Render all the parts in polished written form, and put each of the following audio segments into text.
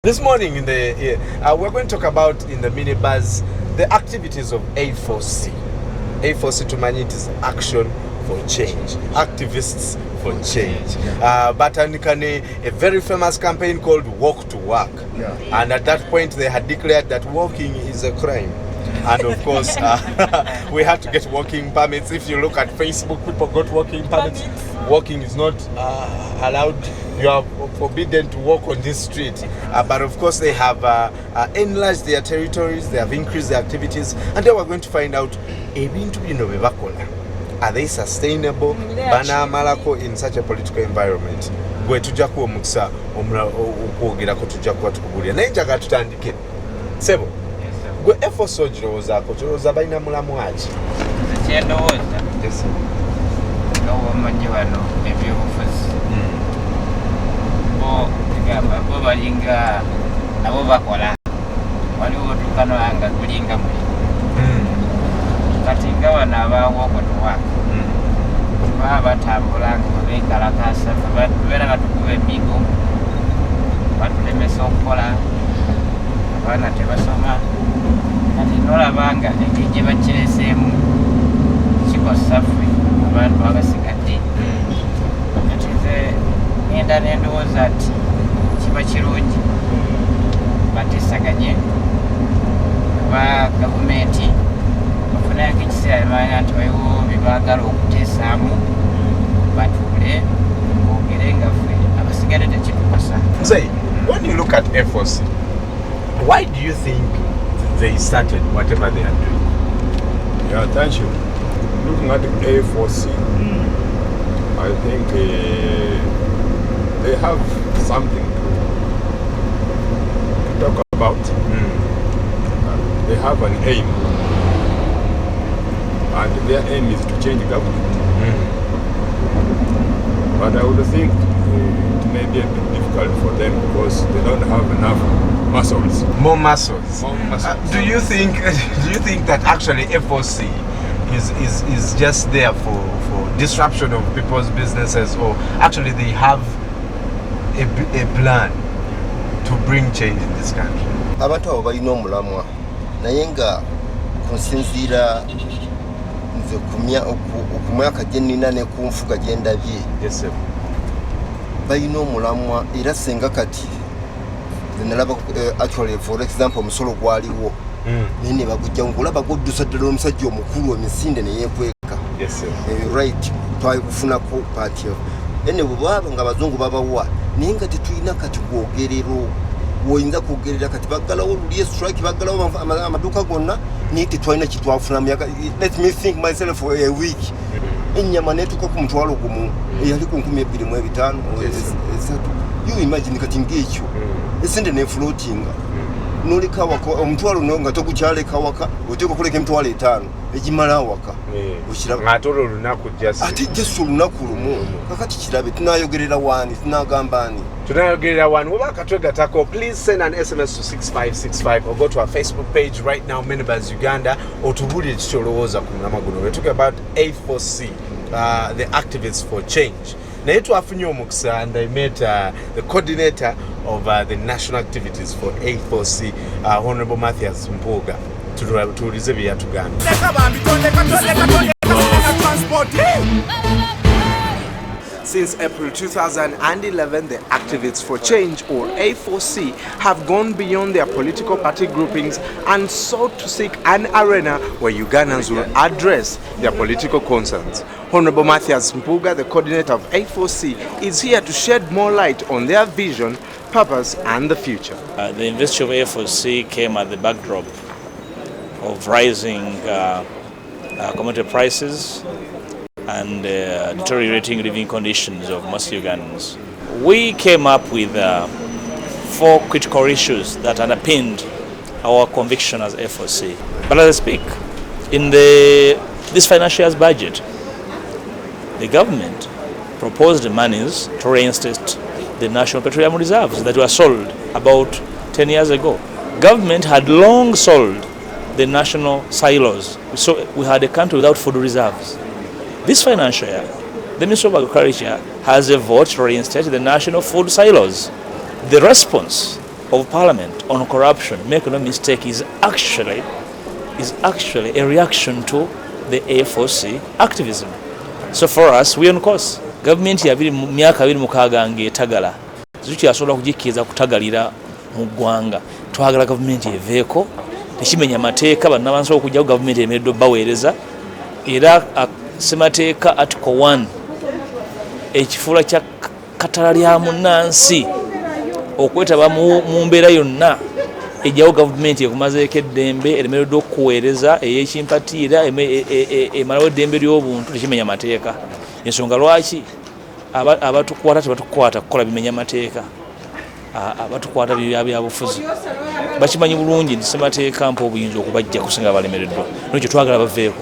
This morning we're going to talk about in the minibuzz the activities of A4C. A4C to mean it is action for change, activists for change. But a very famous campaign called Walk to Work. Yeah. And at that point they had declared that walking is a crime. And of course, we had to get walking permits. If you look at Facebook, people got walking permits. Walking is not allowed. You are forbidden to walk on this street. But of course, they have enlarged their territories. They have increased their activities. And then we're going to find out, are they sustainable? Bana malako in such a political environment. Gwe tujja kuwa mukisa okwogerako tujja kuba tukubuulira. Naye njagala tutandike. Sebo. Gwe A4C ogirowoozaako, kirowooza balina mulamu ki? Kye ndowooza nga womanyi wano ebyobufuzi bo balinga nabo bakola waliwo tukanowanga gulinga muli kati nga wano abaawokotowa baba batambula nga beekalakasa tubeera nga tukuba emigo batulemesa okukola abaana tebasoma kati nolabanga engeri gye bakireseemu kikosa ffe abantu abasigadde kati nze ngenda nendowooza nti kiba kirungi bateesaganye aba gavumenti bafunayako ekiseera bamanya nti waliwo bye baagala okuteesaamu batuule boogere nga ffe abasigadde tekitukosa. When you look at A4C, why do you think they started whatever they are doing? Yeah, thank you. Looking at the A4C, I think they have something to talk about. They have an aim, and their aim is to change the government. But I would think it may be a bit difficult for them because they don't have enough muscles. More muscles. Do you think that actually A4C is just there for disruption of people's businesses, or actually they have a plan to bring change in this country? Abantu abo balina omulamwa naye nga kunsinziira nze ku myaka gye nnina ne ku nfuga gye ndabye balina omulamwa era senga kati nalaba actually for example omusolo gwaliwo naye ne bagujja ngulaba goddusa ddala omusajja omukulu emisinde ne yeekweka right twalikufunako paati ene bwe bwaba nga abazungu babawa naye nga tetulina kati gwogerero woyinza kwogerera kati baggalawo oluli strike baggalawo amaduuka gonna naye tetwalina kitwafuna myaka. Let me think myself for a week ennyama netuuka ku mutwalo gumu eyali ku 2,250 esatu. You imagine kati ng'ekyo esente nefloatinga noleka waka omutwalo no nga tokukyaleka waka oteeka okuleka emitwalo 5 egimala awaka okiraba ate olwo olunaku ate just olunaku lumu kakati kirabe tunayogerera wani tunayogerera wani oba akatwegatako. Please send an SMS to 6565 or go to our Facebook page right now, Minibuzz Uganda, otubuulire kiki olowooza ku mulama guno. We're talking about A4C, the activists for change. Naye twafunye omukisa and I met the coordinator of the national activities for A4C, Honorable Matthias Mpuga, tuulize bye yatugamba. Since April 2011, the Activists for Change, or A4C, have gone beyond their political party groupings and sought to seek an arena where Ugandans will address their political concerns. Honorable Matthias Mpuga, the coordinator of A4C, is here to shed more light on their vision, purpose, and the future. The investure of A4C came at the backdrop of rising commodity prices and deteriorating living conditions of most Ugandans. We came up with 4 critical issues that underpinned our conviction as A4C. But as I speak, in this financial year's budget, the government proposed monies to reinstate the national petroleum reserves that were sold about 10 years ago. Government had long sold the national silos, so we had a country without food reserves. This financial year, the Ministry of Agriculture has a vote to reinstate the national food silos. The response of Parliament on corruption, make no mistake, is actually a reaction to the A4C activism. So for us, we're on course. Government yabiri myaka 26 ngetagala zitu yasobola kujikiza kutagalira mu ggwanga. Twagala government yeveeko tekimenya mateeka bannabansi okujja government emereddwa baweereza era semateeka article 1 ekifuula kya katala lya munnansi okwetaba mu mbeera yonna ejjawo government ekumazeeko eddembe eremereddwa okuweereza ey'ekimpatiira emalawo eddembe ly'obuntu tekimenya mateeka. Ensonga lwaki abatukwata tebatukwata kukola bimenya mateeka, abatukwata byabufuzi bakimanyi bulungi nti semateeka mpa obuyinza okubajja kusinga balemereddwa nokyo twagala baveeko.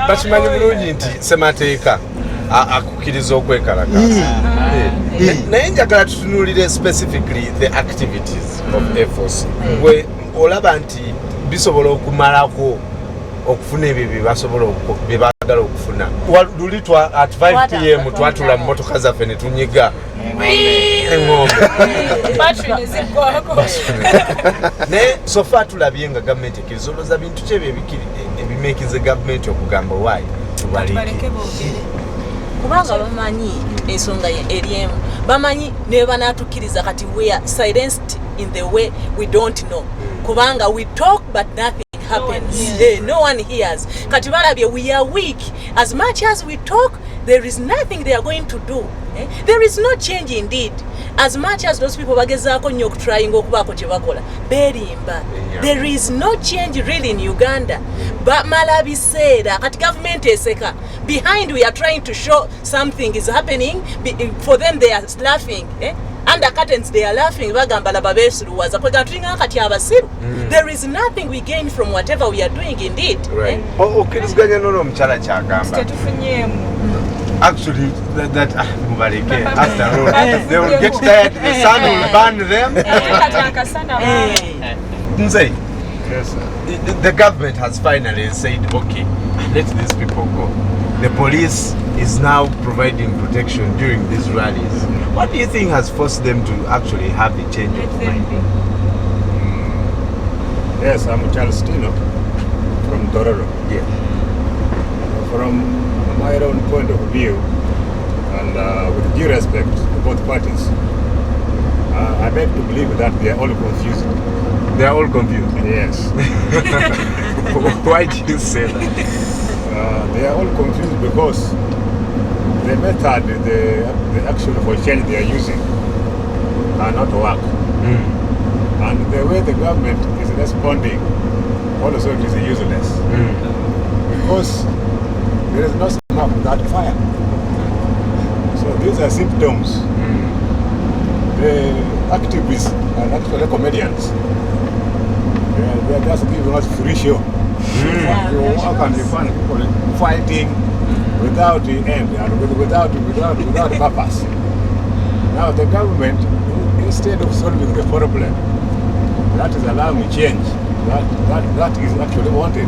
Bakimanyi bulungi nti semateeka akukkiriza okwekalakaasa. Naye njagala tutunuulire specifically the activities of A4C. Gwe olaba nti bisobola okumalako okufuna ebyo bye baagala okufuna. Luli at 5 PM twatula mu motoka zaffe ne tunyiga eng'ombe. Naye so far tulabye nga gavumenti ekkiriza olowooza bintu ki ebyo ebimeekize gavumenti okugamba waayi tubaleke. Kubanga bamanyi ensonga eriemu, bamanyi ne banatukkiriza kati we are silenced in the way we don't know. Kubanga we talk but nothing happens. No one hears. Kati balabye we are weak. As much as we talk, there is nothing they are going to do. There is no change indeed. As much as those people bagezaako nnyo okutryinga okubaako kye bakola berimba, there is no change really in Uganda. Bamala biseera kati government eseka behind we are trying to show something is happening. For them they are laughing. Under curtains they are laughing. Bagamba laba beesuruwaza kwega tulinga kati abasiru. There is nothing we gain from whatever we are doing indeed. Right. Okkiriziganya n'omukyala kyagamba. Actually, that after all, they will get tired. The sun will burn them. Nzei, Yes, sir. the government has finally said, okay, let these people go. The police is now providing protection during these rallies. What do you think has forced them to actually have a change of mind? Yes, I'm Charles Tino from Dororo. Yeah. From my own point of view, and with due respect to both parties, I beg to believe that they are all confused. They are all confused. Yes. Why do you say that? They are all confused because the method, the action for change they are using cannot work. And the way the government is responding also it is useless. Because there is no smoke without fire. So these are symptoms. The activists and actually comedians, they are just giving us free show. You walk and you find people fighting without the end and without purpose. Now the government, instead of solving the problem, that is allowing change. That is actually wanted.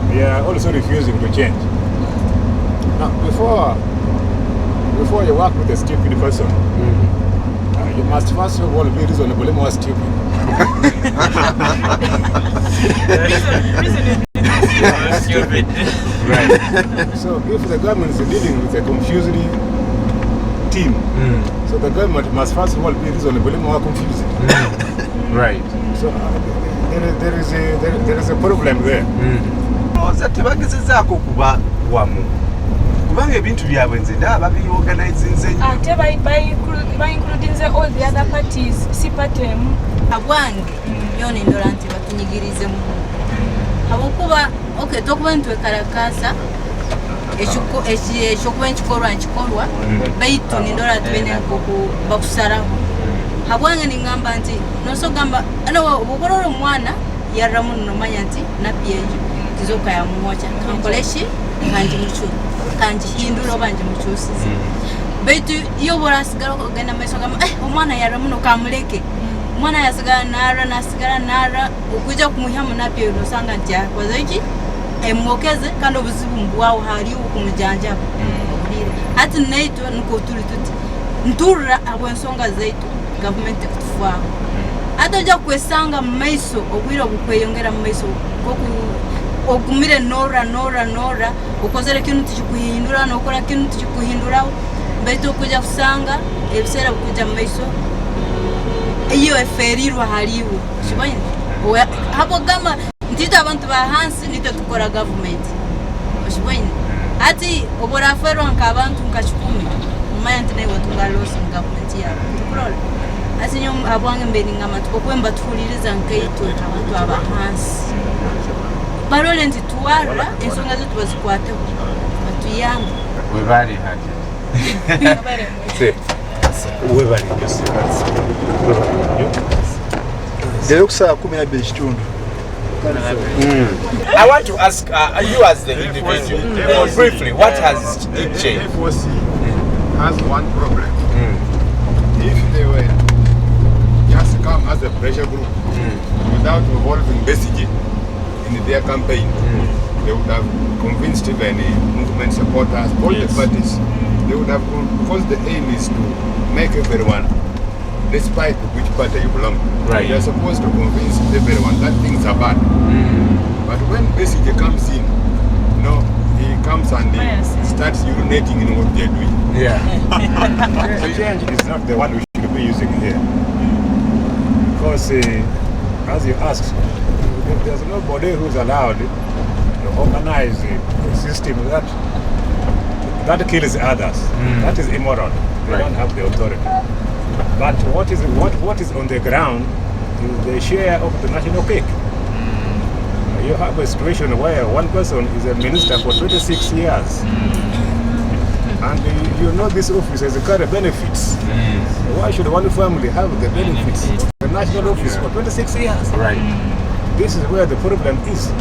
They are also refusing to change. Now, before you work with a stupid person, you must first of all be reasonably more stupid. Stupid. Right. So if the government is dealing with a confused team, so the government must first of all be reasonably more confused. Right. So there is a problem there. Tebagezezaako okuba wamu kubanga ebintu byabwe nze ndaba babiorganizinze ate including all the other parties si patemu abwange byona endola nti batunyigirize mu habwokuba okay tokuba ntwekalakasa ekyokuba nkikolwa baitu nendola tubene nkoku bakusalaho habwange ningamba nti nosogamba obukololo omwana yarramu nomanya nti nappi ejo tizoka yamuwoca kankoleshi kanjihindula oba njimukyusize baitu iyo bwolasigala okugenda maiso gamba omwana yarramu nokamuleke omwana yasigala nasigala okujja kumuhyamu nappi eyo nosanga nti akoze ki emwokeze kandi obuzibu mbwawo haliwo kumujjanjaba hati naitwe nuko tuli tuti nturra abwensonga zaitu gavumenti kutufaho atojja kwesanga mu maiso obwire obukweyongera mu maiso ogumire nora ukozere kintu tikikuhindura nokola kintu tikikuhinduraho mbaitu okujja kusanga ebiseera bukujja mu maiso iyo eferirwa haliwo kimanyi hapo gamba ntito abantu bahansi nito tukora gavumenti kimanyi ati oboraferwa nk'abantu nka 10 umanya nti naye watunga losi mu gavumenti yabo tukulola ati nyo abwange mbeni ngama tukokwemba tuhuliriza nkaitu abantu abahansi barole nti tuwara ensonga zetu bazikwate batuyambe webali hati webali Lero kusaa 12 kitundu. I want to ask you as the individual, briefly, what has it changed? A4C has one problem. If they were just come as a pressure group without involving Besige in their campaign, they would have convinced even movement supporters, all the parties. They would have, because the aim is to make everyone, despite which party you belong to, Right. you are supposed to convince everyone that things are bad. But when Besige comes in, he comes and he starts urinating in what they're doing. Yeah. The change is not the one we should be using here. Because, as you asked, there's nobody who's allowed to organize a system that kills others. That is immoral. They don't have the authority. But what is on the ground is the share of the national cake. You have a situation where one person is a minister for 26 years. And you know this office has carry benefits. Why should one family have the benefits of the national office for 26 years? Right. This is where the problem is.